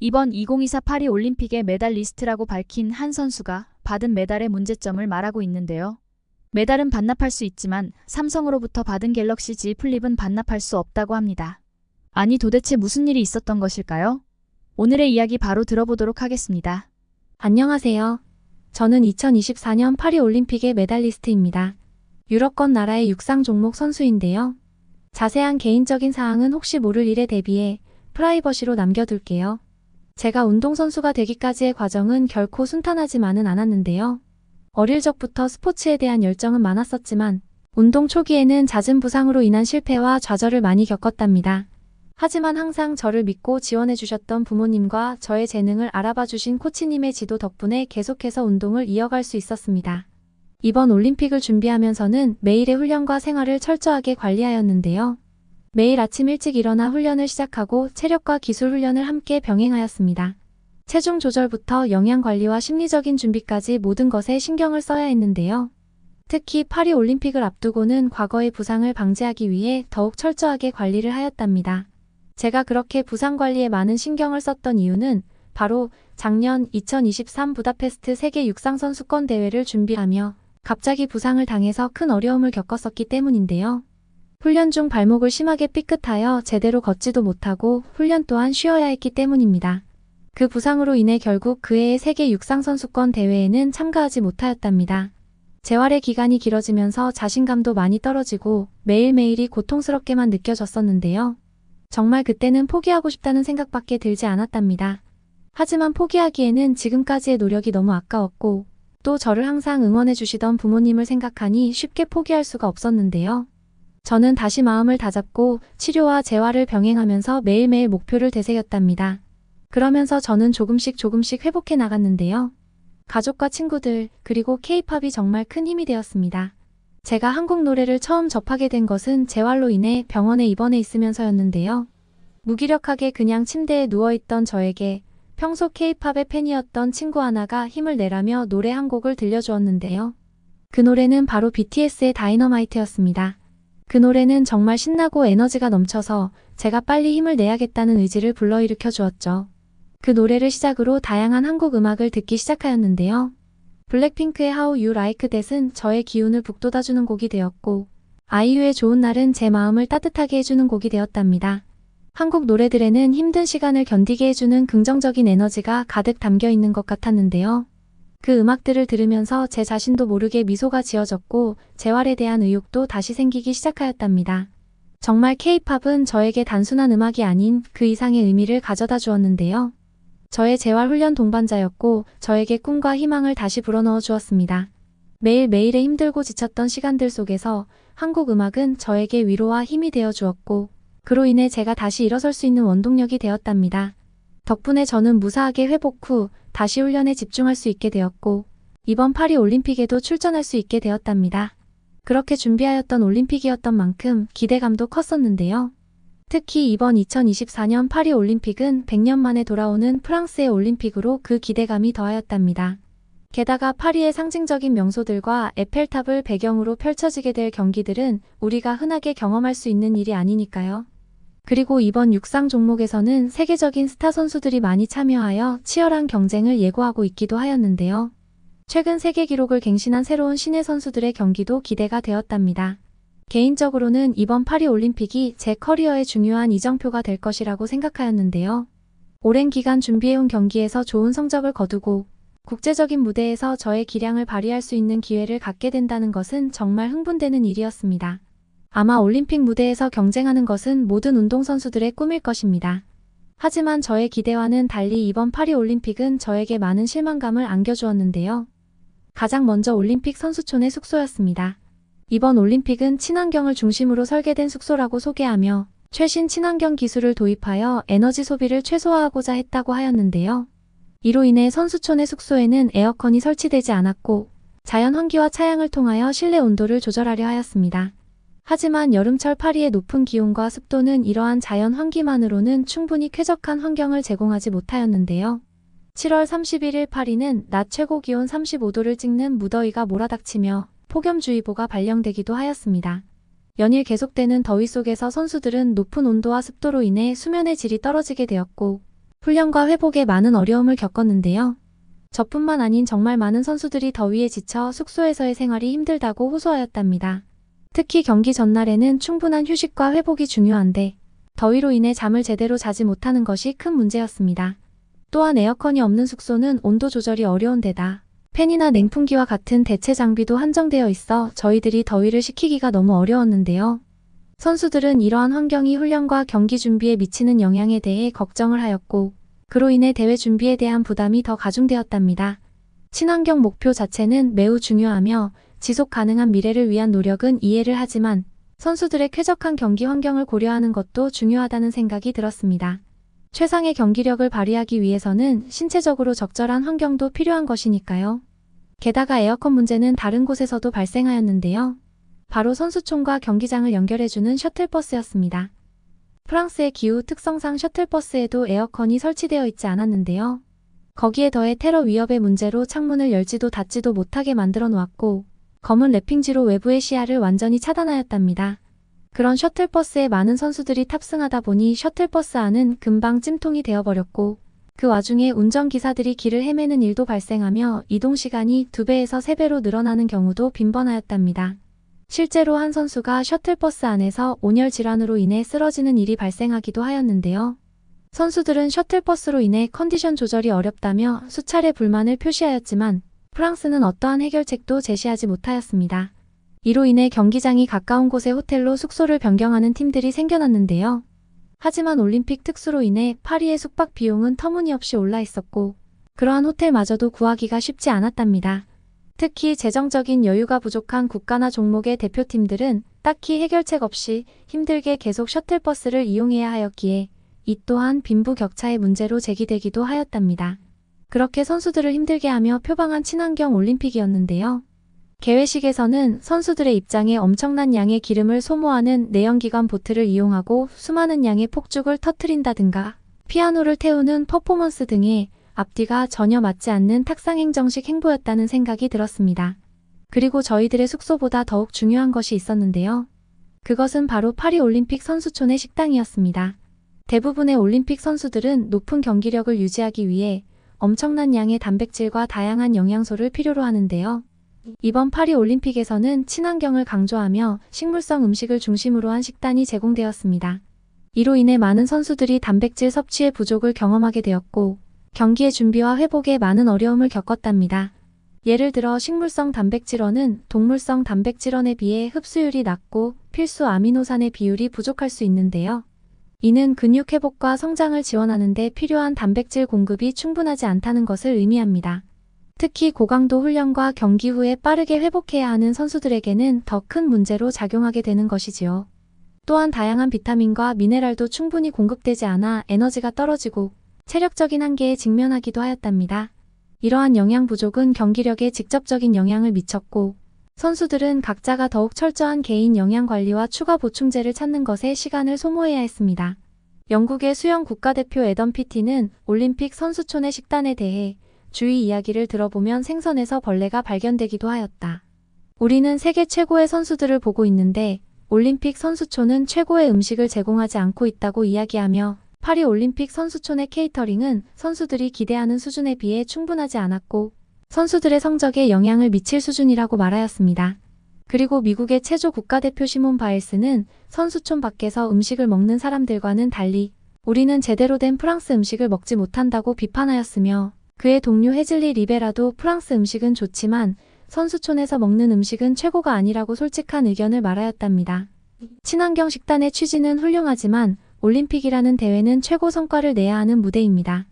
이번 2024 파리 올림픽의 메달리스트라고 밝힌 한 선수가 받은 메달의 문제점을 말하고 있는데요. 메달은 반납할 수 있지만 삼성으로부터 받은 갤럭시 Z 플립은 반납할 수 없다고 합니다. 아니 도대체 무슨 일이 있었던 것일까요? 오늘의 이야기 바로 들어보도록 하겠습니다. 안녕하세요. 저는 2024년 파리 올림픽의 메달리스트입니다. 유럽권 나라의 육상 종목 선수인데요. 자세한 개인적인 사항은 혹시 모를 일에 대비해 프라이버시로 남겨둘게요. 제가 운동선수가 되기까지의 과정은 결코 순탄하지만은 않았는데요. 어릴 적부터 스포츠에 대한 열정은 많았었지만 운동 초기에는 잦은 부상으로 인한 실패와 좌절을 많이 겪었답니다. 하지만 항상 저를 믿고 지원해 주셨던 부모님과 저의 재능을 알아봐 주신 코치님의 지도 덕분에 계속해서 운동을 이어갈 수 있었습니다. 이번 올림픽을 준비하면서는 매일의 훈련과 생활을 철저하게 관리하였는데요. 매일 아침 일찍 일어나 훈련을 시작하고 체력과 기술 훈련을 함께 병행하였습니다. 체중 조절부터 영양 관리와 심리적인 준비까지 모든 것에 신경을 써야 했는데요. 특히 파리 올림픽을 앞두고는 과거의 부상을 방지하기 위해 더욱 철저하게 관리를 하였답니다. 제가 그렇게 부상 관리에 많은 신경을 썼던 이유는 바로 작년 2023 부다페스트 세계 육상선수권 대회를 준비하며 갑자기 부상을 당해서 큰 어려움을 겪었었기 때문인데요. 훈련 중 발목을 심하게 삐끗하여 제대로 걷지도 못하고 훈련 또한 쉬어야 했기 때문입니다. 그 부상으로 인해 결국 그 해의 세계 육상선수권 대회에는 참가하지 못하였답니다. 재활의 기간이 길어지면서 자신감도 많이 떨어지고 매일매일이 고통스럽게만 느껴졌었는데요. 정말 그때는 포기하고 싶다는 생각밖에 들지 않았답니다. 하지만 포기하기에는 지금까지의 노력이 너무 아까웠고 또 저를 항상 응원해 주시던 부모님을 생각하니 쉽게 포기할 수가 없었는데요. 저는 다시 마음을 다잡고 치료와 재활을 병행하면서 매일매일 목표를 되새겼답니다. 그러면서 저는 조금씩 회복해 나갔는데요. 가족과 친구들 그리고 K-팝이 정말 큰 힘이 되었습니다. 제가 한국 노래를 처음 접하게 된 것은 재활로 인해 병원에 입원해 있으면서였는데요. 무기력하게 그냥 침대에 누워있던 저에게 평소 K-팝의 팬이었던 친구 하나가 힘을 내라며 노래 한 곡을 들려주었는데요. 그 노래는 바로 BTS의 다이너마이트였습니다. 그 노래는 정말 신나고 에너지가 넘쳐서 제가 빨리 힘을 내야겠다는 의지를 불러일으켜 주었죠. 그 노래를 시작으로 다양한 한국 음악을 듣기 시작하였는데요. 블랙핑크의 How You Like That은 저의 기운을 북돋아주는 곡이 되었고 아이유의 좋은 날은 제 마음을 따뜻하게 해주는 곡이 되었답니다. 한국 노래들에는 힘든 시간을 견디게 해주는 긍정적인 에너지가 가득 담겨 있는 것 같았는데요. 그 음악들을 들으면서 제 자신도 모르게 미소가 지어졌고 재활에 대한 의욕도 다시 생기기 시작하였답니다. 정말 K-팝은 저에게 단순한 음악이 아닌 그 이상의 의미를 가져다 주었는데요. 저의 재활 훈련 동반자였고 저에게 꿈과 희망을 다시 불어넣어 주었습니다. 매일매일의 힘들고 지쳤던 시간들 속에서 한국 음악은 저에게 위로와 힘이 되어 주었고 그로 인해 제가 다시 일어설 수 있는 원동력이 되었답니다. 덕분에 저는 무사하게 회복 후 다시 훈련에 집중할 수 있게 되었고 이번 파리 올림픽에도 출전할 수 있게 되었답니다. 그렇게 준비하였던 올림픽이었던 만큼 기대감도 컸었는데요. 특히 이번 2024년 파리 올림픽은 100년 만에 돌아오는 프랑스의 올림픽으로 그 기대감이 더하였답니다. 게다가 파리의 상징적인 명소들과 에펠탑을 배경으로 펼쳐지게 될 경기들은 우리가 흔하게 경험할 수 있는 일이 아니니까요. 그리고 이번 육상 종목에서는 세계적인 스타 선수들이 많이 참여하여 치열한 경쟁을 예고하고 있기도 하였는데요. 최근 세계 기록을 갱신한 새로운 신예 선수들의 경기도 기대가 되었답니다. 개인적으로는 이번 파리 올림픽이 제 커리어의 중요한 이정표가 될 것이라고 생각하였는데요. 오랜 기간 준비해온 경기에서 좋은 성적을 거두고 국제적인 무대에서 저의 기량을 발휘할 수 있는 기회를 갖게 된다는 것은 정말 흥분되는 일이었습니다. 아마 올림픽 무대에서 경쟁하는 것은 모든 운동선수들의 꿈일 것입니다. 하지만 저의 기대와는 달리 이번 파리 올림픽은 저에게 많은 실망감을 안겨주었는데요. 가장 먼저 올림픽 선수촌의 숙소였습니다. 이번 올림픽은 친환경을 중심으로 설계된 숙소라고 소개하며 최신 친환경 기술을 도입하여 에너지 소비를 최소화하고자 했다고 하였는데요. 이로 인해 선수촌의 숙소에는 에어컨이 설치되지 않았고 자연 환기와 차양을 통하여 실내 온도를 조절하려 하였습니다. 하지만 여름철 파리의 높은 기온과 습도는 이러한 자연 환기만으로는 충분히 쾌적한 환경을 제공하지 못하였는데요. 7월 31일 파리는 낮 최고 기온 35도를 찍는 무더위가 몰아닥치며 폭염주의보가 발령되기도 하였습니다. 연일 계속되는 더위 속에서 선수들은 높은 온도와 습도로 인해 수면의 질이 떨어지게 되었고 훈련과 회복에 많은 어려움을 겪었는데요. 저뿐만 아닌 정말 많은 선수들이 더위에 지쳐 숙소에서의 생활이 힘들다고 호소하였답니다. 특히 경기 전날에는 충분한 휴식과 회복이 중요한데 더위로 인해 잠을 제대로 자지 못하는 것이 큰 문제였습니다. 또한 에어컨이 없는 숙소는 온도 조절이 어려운 데다 팬이나 냉풍기와 같은 대체 장비도 한정되어 있어 저희들이 더위를 식히기가 너무 어려웠는데요. 선수들은 이러한 환경이 훈련과 경기 준비에 미치는 영향에 대해 걱정을 하였고 그로 인해 대회 준비에 대한 부담이 더 가중되었답니다. 친환경 목표 자체는 매우 중요하며 지속 가능한 미래를 위한 노력은 이해를 하지만 선수들의 쾌적한 경기 환경을 고려하는 것도 중요하다는 생각이 들었습니다. 최상의 경기력을 발휘하기 위해서는 신체적으로 적절한 환경도 필요한 것이니까요. 게다가 에어컨 문제는 다른 곳에서도 발생하였는데요. 바로 선수촌과 경기장을 연결해주는 셔틀버스였습니다. 프랑스의 기후 특성상 셔틀버스에도 에어컨이 설치되어 있지 않았는데요. 거기에 더해 테러 위협의 문제로 창문을 열지도 닫지도 못하게 만들어 놓았고 검은 랩핑지로 외부의 시야를 완전히 차단하였답니다. 그런 셔틀버스에 많은 선수들이 탑승하다 보니 셔틀버스 안은 금방 찜통이 되어버렸고 그 와중에 운전기사들이 길을 헤매는 일도 발생하며 이동시간이 2배에서 3배로 늘어나는 경우도 빈번하였답니다. 실제로 한 선수가 셔틀버스 안에서 온열 질환으로 인해 쓰러지는 일이 발생하기도 하였는데요. 선수들은 셔틀버스로 인해 컨디션 조절이 어렵다며 수차례 불만을 표시하였지만 프랑스는 어떠한 해결책도 제시하지 못하였습니다. 이로 인해 경기장이 가까운 곳의 호텔로 숙소를 변경하는 팀들이 생겨났는데요. 하지만 올림픽 특수로 인해 파리의 숙박 비용은 터무니없이 올라 있었고 그러한 호텔마저도 구하기가 쉽지 않았답니다. 특히 재정적인 여유가 부족한 국가나 종목의 대표팀들은 딱히 해결책 없이 힘들게 계속 셔틀버스를 이용해야 하였기에 이 또한 빈부격차의 문제로 제기되기도 하였답니다. 그렇게 선수들을 힘들게 하며 표방한 친환경 올림픽이었는데요. 개회식에서는 선수들의 입장에 엄청난 양의 기름을 소모하는 내연기관 보트를 이용하고 수많은 양의 폭죽을 터뜨린다든가 피아노를 태우는 퍼포먼스 등의 앞뒤가 전혀 맞지 않는 탁상행정식 행보였다는 생각이 들었습니다. 그리고 저희들의 숙소보다 더욱 중요한 것이 있었는데요. 그것은 바로 파리올림픽 선수촌의 식당이었습니다. 대부분의 올림픽 선수들은 높은 경기력을 유지하기 위해 엄청난 양의 단백질과 다양한 영양소를 필요로 하는데요. 이번 파리올림픽에서는 친환경을 강조하며 식물성 음식을 중심으로 한 식단이 제공되었습니다. 이로 인해 많은 선수들이 단백질 섭취의 부족을 경험하게 되었고 경기의 준비와 회복에 많은 어려움을 겪었답니다. 예를 들어 식물성 단백질원은 동물성 단백질원에 비해 흡수율이 낮고 필수 아미노산의 비율이 부족할 수 있는데요. 이는 근육 회복과 성장을 지원하는 데 필요한 단백질 공급이 충분하지 않다는 것을 의미합니다. 특히 고강도 훈련과 경기 후에 빠르게 회복해야 하는 선수들에게는 더 큰 문제로 작용하게 되는 것이지요. 또한 다양한 비타민과 미네랄도 충분히 공급되지 않아 에너지가 떨어지고 체력적인 한계에 직면하기도 하였답니다. 이러한 영양 부족은 경기력에 직접적인 영향을 미쳤고 선수들은 각자가 더욱 철저한 개인 영양 관리와 추가 보충제를 찾는 것에 시간을 소모해야 했습니다. 영국의 수영 국가대표 애덤 피티는 올림픽 선수촌의 식단에 대해 주위 이야기를 들어보면 생선에서 벌레가 발견되기도 하였다. 우리는 세계 최고의 선수들을 보고 있는데 올림픽 선수촌은 최고의 음식을 제공하지 않고 있다고 이야기하며 파리 올림픽 선수촌의 케이터링은 선수들이 기대하는 수준에 비해 충분하지 않았고 선수들의 성적에 영향을 미칠 수준이라고 말하였습니다. 그리고 미국의 체조 국가대표 시몬 바일스는 선수촌 밖에서 음식을 먹는 사람들과는 달리 우리는 제대로 된 프랑스 음식을 먹지 못한다고 비판하였으며 그의 동료 헤즐리 리베라도 프랑스 음식은 좋지만 선수촌에서 먹는 음식은 최고가 아니라고 솔직한 의견을 말하였답니다. 친환경 식단의 취지는 훌륭하지만 올림픽이라는 대회는 최고 성과를 내야 하는 무대입니다.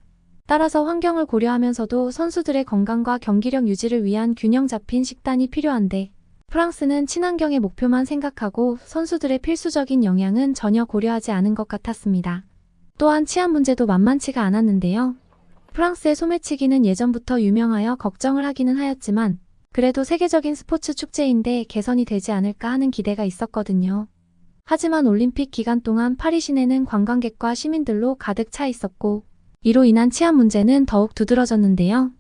따라서 환경을 고려하면서도 선수들의 건강과 경기력 유지를 위한 균형 잡힌 식단이 필요한데 프랑스는 친환경의 목표만 생각하고 선수들의 필수적인 영양은 전혀 고려하지 않은 것 같았습니다. 또한 치안 문제도 만만치가 않았는데요. 프랑스의 소매치기는 예전부터 유명하여 걱정을 하기는 하였지만 그래도 세계적인 스포츠 축제인데 개선이 되지 않을까 하는 기대가 있었거든요. 하지만 올림픽 기간 동안 파리 시내는 관광객과 시민들로 가득 차 있었고 이로 인한 치안 문제는 더욱 두드러졌는데요.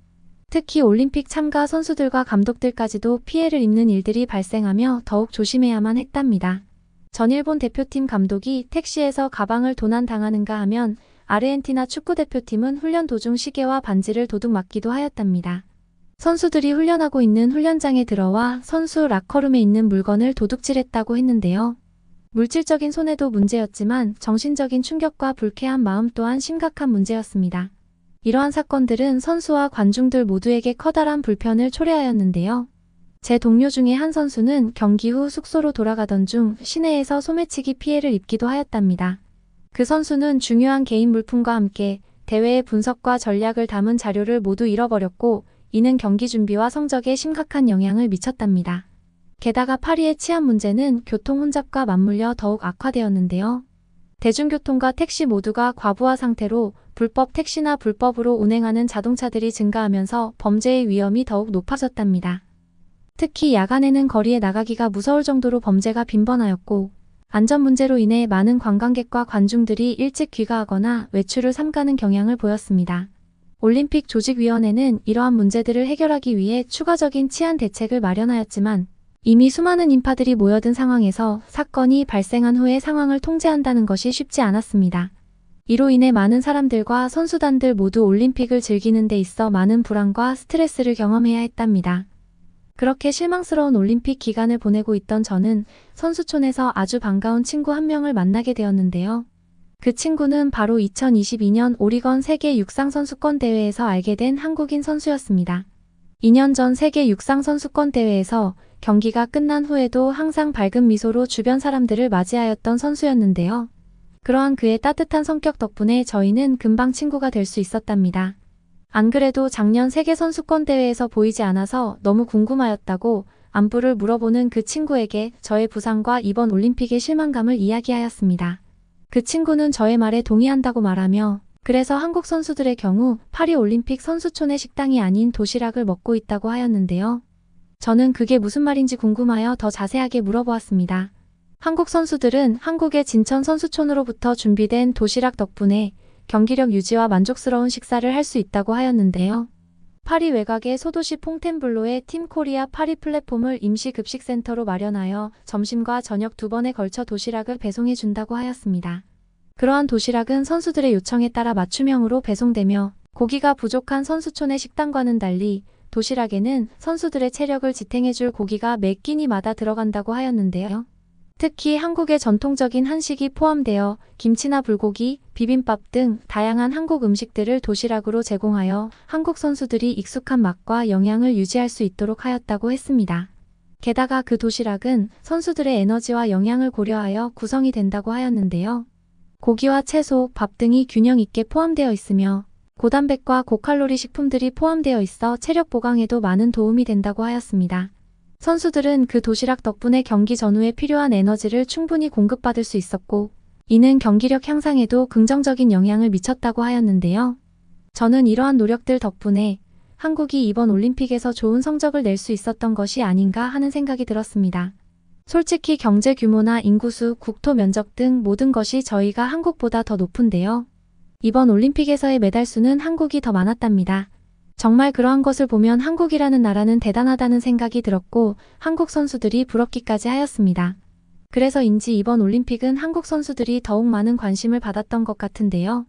특히 올림픽 참가 선수들과 감독들까지도 피해를 입는 일들이 발생하며 더욱 조심해야만 했답니다. 전 일본 대표팀 감독이 택시에서 가방을 도난당하는가 하면 아르헨티나 축구대표팀은 훈련 도중 시계와 반지를 도둑 맞기도 하였답니다. 선수들이 훈련하고 있는 훈련장에 들어와 선수 라커룸에 있는 물건을 도둑질했다고 했는데요. 물질적인 손해도 문제였지만 정신적인 충격과 불쾌한 마음 또한 심각한 문제였습니다. 이러한 사건들은 선수와 관중들 모두에게 커다란 불편을 초래하였는데요. 제 동료 중에 한 선수는 경기 후 숙소로 돌아가던 중 시내에서 소매치기 피해를 입기도 하였답니다. 그 선수는 중요한 개인 물품과 함께 대회의 분석과 전략을 담은 자료를 모두 잃어버렸고 이는 경기 준비와 성적에 심각한 영향을 미쳤답니다. 게다가 파리의 치안 문제는 교통 혼잡과 맞물려 더욱 악화되었는데요. 대중교통과 택시 모두가 과부하 상태로 불법 택시나 불법으로 운행하는 자동차들이 증가하면서 범죄의 위험이 더욱 높아졌답니다. 특히 야간에는 거리에 나가기가 무서울 정도로 범죄가 빈번하였고 안전 문제로 인해 많은 관광객과 관중들이 일찍 귀가하거나 외출을 삼가는 경향을 보였습니다. 올림픽 조직위원회는 이러한 문제들을 해결하기 위해 추가적인 치안 대책을 마련하였지만 이미 수많은 인파들이 모여든 상황에서 사건이 발생한 후에 상황을 통제한다는 것이 쉽지 않았습니다. 이로 인해 많은 사람들과 선수단들 모두 올림픽을 즐기는 데 있어 많은 불안과 스트레스를 경험해야 했답니다. 그렇게 실망스러운 올림픽 기간을 보내고 있던 저는 선수촌에서 아주 반가운 친구 한 명을 만나게 되었는데요. 그 친구는 바로 2022년 오리건 세계 육상선수권 대회에서 알게 된 한국인 선수였습니다. 2년 전 세계 육상선수권 대회에서 경기가 끝난 후에도 항상 밝은 미소로 주변 사람들을 맞이하였던 선수였는데요. 그러한 그의 따뜻한 성격 덕분에 저희는 금방 친구가 될 수 있었답니다. 안 그래도 작년 세계선수권대회에서 보이지 않아서 너무 궁금하였다고 안부를 물어보는 그 친구에게 저의 부상과 이번 올림픽의 실망감을 이야기하였습니다. 그 친구는 저의 말에 동의한다고 말하며 그래서 한국 선수들의 경우 파리올림픽 선수촌의 식당이 아닌 도시락을 먹고 있다고 하였는데요. 저는 그게 무슨 말인지 궁금하여 더 자세하게 물어보았습니다. 한국 선수들은 한국의 진천 선수촌으로부터 준비된 도시락 덕분에 경기력 유지와 만족스러운 식사를 할 수 있다고 하였는데요. 파리 외곽의 소도시 퐁텐블로에 팀 코리아 파리 플랫폼을 임시 급식센터로 마련하여 점심과 저녁 2번에 걸쳐 도시락을 배송해 준다고 하였습니다. 그러한 도시락은 선수들의 요청에 따라 맞춤형으로 배송되며 고기가 부족한 선수촌의 식당과는 달리 도시락에는 선수들의 체력을 지탱해줄 고기가 매 끼니마다 들어간다고 하였는데요. 특히 한국의 전통적인 한식이 포함되어 김치나 불고기, 비빔밥 등 다양한 한국 음식들을 도시락으로 제공하여 한국 선수들이 익숙한 맛과 영양을 유지할 수 있도록 하였다고 했습니다. 게다가 그 도시락은 선수들의 에너지와 영양을 고려하여 구성이 된다고 하였는데요. 고기와 채소, 밥 등이 균형 있게 포함되어 있으며 고단백과 고칼로리 식품들이 포함되어 있어 체력 보강에도 많은 도움이 된다고 하였습니다. 선수들은 그 도시락 덕분에 경기 전후에 필요한 에너지를 충분히 공급받을 수 있었고 이는 경기력 향상에도 긍정적인 영향을 미쳤다고 하였는데요. 저는 이러한 노력들 덕분에 한국이 이번 올림픽에서 좋은 성적을 낼 수 있었던 것이 아닌가 하는 생각이 들었습니다. 솔직히 경제 규모나 인구수, 국토 면적 등 모든 것이 저희가 한국보다 더 높은데요. 이번 올림픽에서의 메달 수는 한국이 더 많았답니다. 정말 그러한 것을 보면 한국이라는 나라는 대단하다는 생각이 들었고 한국 선수들이 부럽기까지 하였습니다. 그래서인지 이번 올림픽은 한국 선수들이 더욱 많은 관심을 받았던 것 같은데요.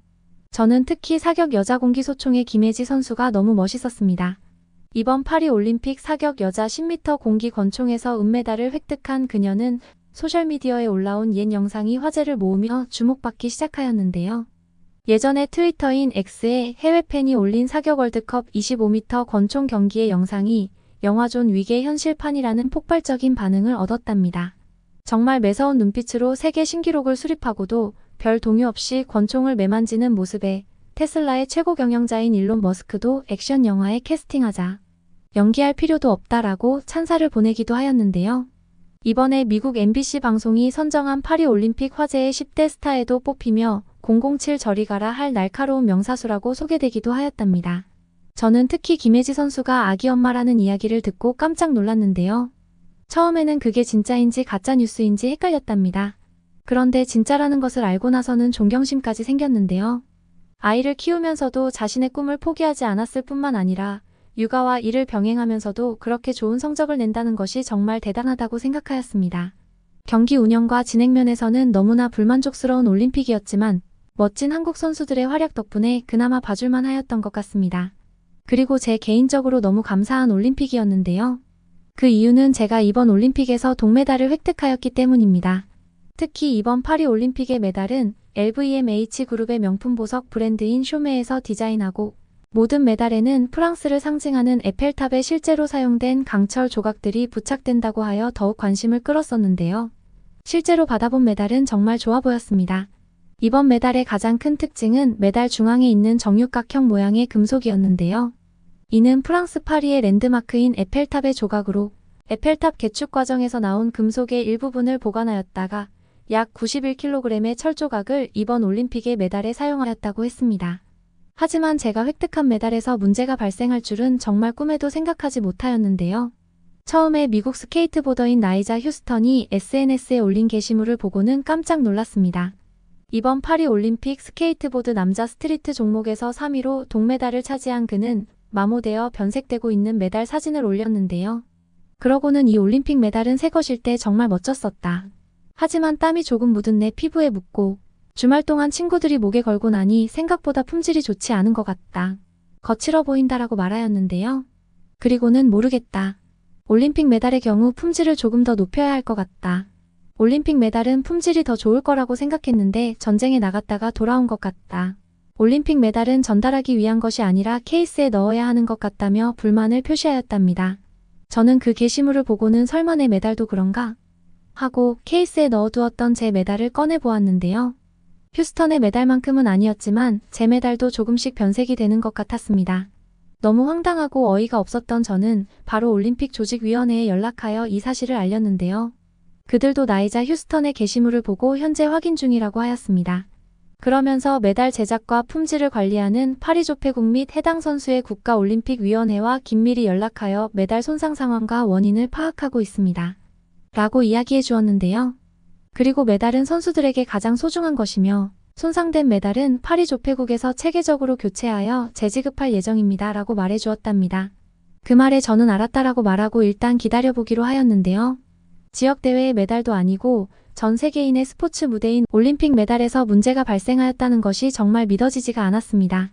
저는 특히 사격 여자 공기소총의 김혜지 선수가 너무 멋있었습니다. 이번 파리 올림픽 사격 여자 10m 공기 권총에서 은메달을 획득한 그녀는 소셜미디어에 올라온 옛 영상이 화제를 모으며 주목받기 시작하였는데요. 예전에 트위터인 X에 해외 팬이 올린 사격 월드컵 25m 권총 경기의 영상이 영화 존 윅의 현실판이라는 폭발적인 반응을 얻었답니다. 정말 매서운 눈빛으로 세계 신기록을 수립하고도 별 동요 없이 권총을 매만지는 모습에 테슬라의 최고 경영자인 일론 머스크도 액션 영화에 캐스팅하자 연기할 필요도 없다라고 찬사를 보내기도 하였는데요. 이번에 미국 MBC 방송이 선정한 파리 올림픽 화제의 10대 스타에도 뽑히며 007 저리 가라 할 날카로운 명사수라고 소개되기도 하였답니다. 저는 특히 김혜지 선수가 아기 엄마라는 이야기를 듣고 깜짝 놀랐는데요. 처음에는 그게 진짜인지 가짜 뉴스인지 헷갈렸답니다. 그런데 진짜라는 것을 알고 나서는 존경심까지 생겼는데요. 아이를 키우면서도 자신의 꿈을 포기하지 않았을 뿐만 아니라 육아와 일을 병행하면서도 그렇게 좋은 성적을 낸다는 것이 정말 대단하다고 생각하였습니다. 경기 운영과 진행 면에서는 너무나 불만족스러운 올림픽이었지만 멋진 한국 선수들의 활약 덕분에 그나마 봐줄만 하였던 것 같습니다. 그리고 제 개인적으로 너무 감사한 올림픽이었는데요. 그 이유는 제가 이번 올림픽에서 동메달을 획득하였기 때문입니다. 특히 이번 파리 올림픽의 메달은 LVMH 그룹의 명품 보석 브랜드인 쇼메에서 디자인하고 모든 메달에는 프랑스를 상징하는 에펠탑에 실제로 사용된 강철 조각들이 부착된다고 하여 더욱 관심을 끌었었는데요. 실제로 받아본 메달은 정말 좋아 보였습니다. 이번 메달의 가장 큰 특징은 메달 중앙에 있는 정육각형 모양의 금속이었는데요. 이는 프랑스 파리의 랜드마크인 에펠탑의 조각으로 에펠탑 개축 과정에서 나온 금속의 일부분을 보관하였다가 약 91kg의 철조각을 이번 올림픽의 메달에 사용하였다고 했습니다. 하지만 제가 획득한 메달에서 문제가 발생할 줄은 정말 꿈에도 생각하지 못하였는데요. 처음에 미국 스케이트보더인 나이자 휴스턴이 SNS에 올린 게시물을 보고는 깜짝 놀랐습니다. 이번 파리 올림픽 스케이트보드 남자 스트리트 종목에서 3위로 동메달을 차지한 그는 마모되어 변색되고 있는 메달 사진을 올렸는데요. 그러고는 이 올림픽 메달은 새 것일 때 정말 멋졌었다. 하지만 땀이 조금 묻은 내 피부에 묻고 주말 동안 친구들이 목에 걸고 나니 생각보다 품질이 좋지 않은 것 같다. 거칠어 보인다라고 말하였는데요. 그리고는 모르겠다. 올림픽 메달의 경우 품질을 조금 더 높여야 할 것 같다. 올림픽 메달은 품질이 더 좋을 거라고 생각했는데 전쟁에 나갔다가 돌아온 것 같다. 올림픽 메달은 전달하기 위한 것이 아니라 케이스에 넣어야 하는 것 같다며 불만을 표시하였답니다. 저는 그 게시물을 보고는 설마 내 메달도 그런가? 하고 케이스에 넣어두었던 제 메달을 꺼내보았는데요. 휴스턴의 메달만큼은 아니었지만 제 메달도 조금씩 변색이 되는 것 같았습니다. 너무 황당하고 어이가 없었던 저는 바로 올림픽 조직위원회에 연락하여 이 사실을 알렸는데요. 그들도 나이자 휴스턴의 게시물을 보고 현재 확인 중이라고 하였습니다. 그러면서 메달 제작과 품질을 관리하는 파리조폐국 및 해당 선수의 국가올림픽위원회와 긴밀히 연락하여 메달 손상 상황과 원인을 파악하고 있습니다. 라고 이야기해 주었는데요. 그리고 메달은 선수들에게 가장 소중한 것이며 손상된 메달은 파리조폐국에서 체계적으로 교체하여 재지급할 예정입니다. 라고 말해 주었답니다. 그 말에 저는 알았다라고 말하고 일단 기다려보기로 하였는데요. 지역대회의 메달도 아니고 전 세계인의 스포츠 무대인 올림픽 메달에서 문제가 발생하였다는 것이 정말 믿어지지가 않았습니다.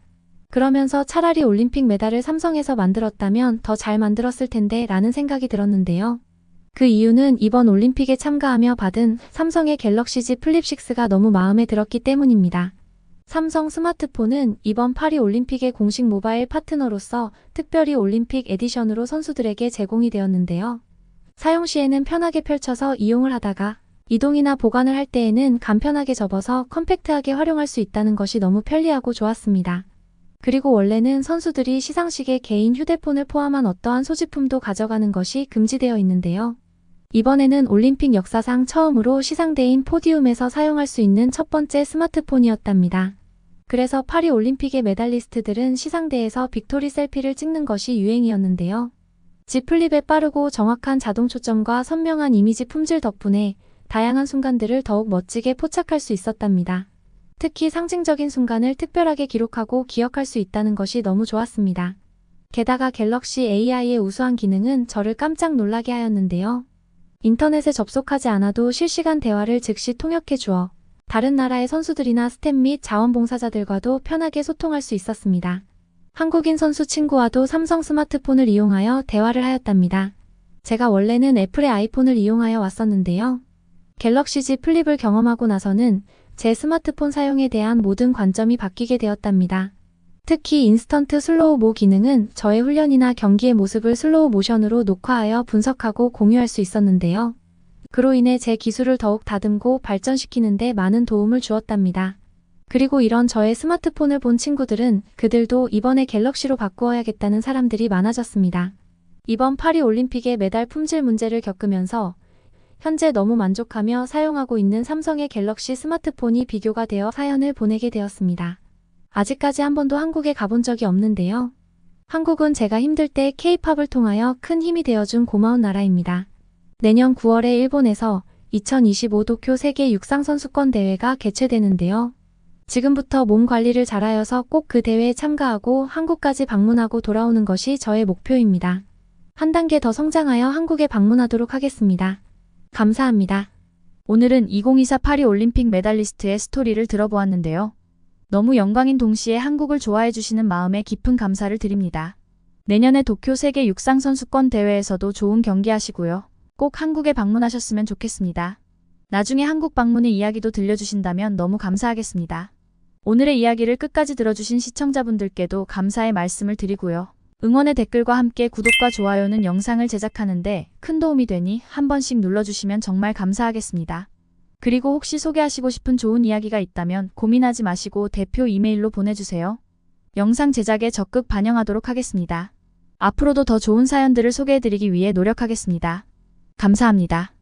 그러면서 차라리 올림픽 메달을 삼성에서 만들었다면 더 잘 만들었을 텐데 라는 생각이 들었는데요. 그 이유는 이번 올림픽에 참가하며 받은 삼성의 갤럭시 Z 플립6가 너무 마음에 들었기 때문입니다. 삼성 스마트폰은 이번 파리 올림픽의 공식 모바일 파트너로서 특별히 올림픽 에디션으로 선수들에게 제공이 되었는데요. 사용 시에는 편하게 펼쳐서 이용을 하다가 이동이나 보관을 할 때에는 간편하게 접어서 컴팩트하게 활용할 수 있다는 것이 너무 편리하고 좋았습니다. 그리고 원래는 선수들이 시상식에 개인 휴대폰을 포함한 어떠한 소지품도 가져가는 것이 금지되어 있는데요. 이번에는 올림픽 역사상 처음으로 시상대인 포디움에서 사용할 수 있는 첫 번째 스마트폰이었답니다. 그래서 파리 올림픽의 메달리스트들은 시상대에서 빅토리 셀피를 찍는 것이 유행이었는데요. Z 플립의 빠르고 정확한 자동 초점과 선명한 이미지 품질 덕분에 다양한 순간들을 더욱 멋지게 포착할 수 있었답니다. 특히 상징적인 순간을 특별하게 기록하고 기억할 수 있다는 것이 너무 좋았습니다. 게다가 갤럭시 AI의 우수한 기능은 저를 깜짝 놀라게 하였는데요. 인터넷에 접속하지 않아도 실시간 대화를 즉시 통역해 주어 다른 나라의 선수들이나 스텝 및 자원봉사자들과도 편하게 소통할 수 있었습니다. 한국인 선수 친구와도 삼성 스마트폰을 이용하여 대화를 하였답니다. 제가 원래는 애플의 아이폰을 이용하여 왔었는데요. 갤럭시 Z 플립을 경험하고 나서는 제 스마트폰 사용에 대한 모든 관점이 바뀌게 되었답니다. 특히 인스턴트 슬로우 모 기능은 저의 훈련이나 경기의 모습을 슬로우 모션으로 녹화하여 분석하고 공유할 수 있었는데요. 그로 인해 제 기술을 더욱 다듬고 발전시키는 데 많은 도움을 주었답니다. 그리고 이런 저의 스마트폰을 본 친구들은 그들도 이번에 갤럭시로 바꾸어야겠다는 사람들이 많아졌습니다. 이번 파리 올림픽의 메달 품질 문제를 겪으면서 현재 너무 만족하며 사용하고 있는 삼성의 갤럭시 스마트폰이 비교가 되어 사연을 보내게 되었습니다. 아직까지 한 번도 한국에 가본 적이 없는데요. 한국은 제가 힘들 때 K-팝을 통하여 큰 힘이 되어준 고마운 나라입니다. 내년 9월에 일본에서 2025 도쿄 세계 육상선수권 대회가 개최되는데요. 지금부터 몸 관리를 잘하여서 꼭 그 대회에 참가하고 한국까지 방문하고 돌아오는 것이 저의 목표입니다. 한 단계 더 성장하여 한국에 방문하도록 하겠습니다. 감사합니다. 오늘은 2024 파리 올림픽 메달리스트의 스토리를 들어보았는데요. 너무 영광인 동시에 한국을 좋아해 주시는 마음에 깊은 감사를 드립니다. 내년에 도쿄 세계 육상 선수권 대회에서도 좋은 경기하시고요. 꼭 한국에 방문하셨으면 좋겠습니다. 나중에 한국 방문의 이야기도 들려주신다면 너무 감사하겠습니다. 오늘의 이야기를 끝까지 들어주신 시청자분들께도 감사의 말씀을 드리고요. 응원의 댓글과 함께 구독과 좋아요는 영상을 제작하는데 큰 도움이 되니 한 번씩 눌러주시면 정말 감사하겠습니다. 그리고 혹시 소개하시고 싶은 좋은 이야기가 있다면 고민하지 마시고 대표 이메일로 보내주세요. 영상 제작에 적극 반영하도록 하겠습니다. 앞으로도 더 좋은 사연들을 소개해드리기 위해 노력하겠습니다. 감사합니다.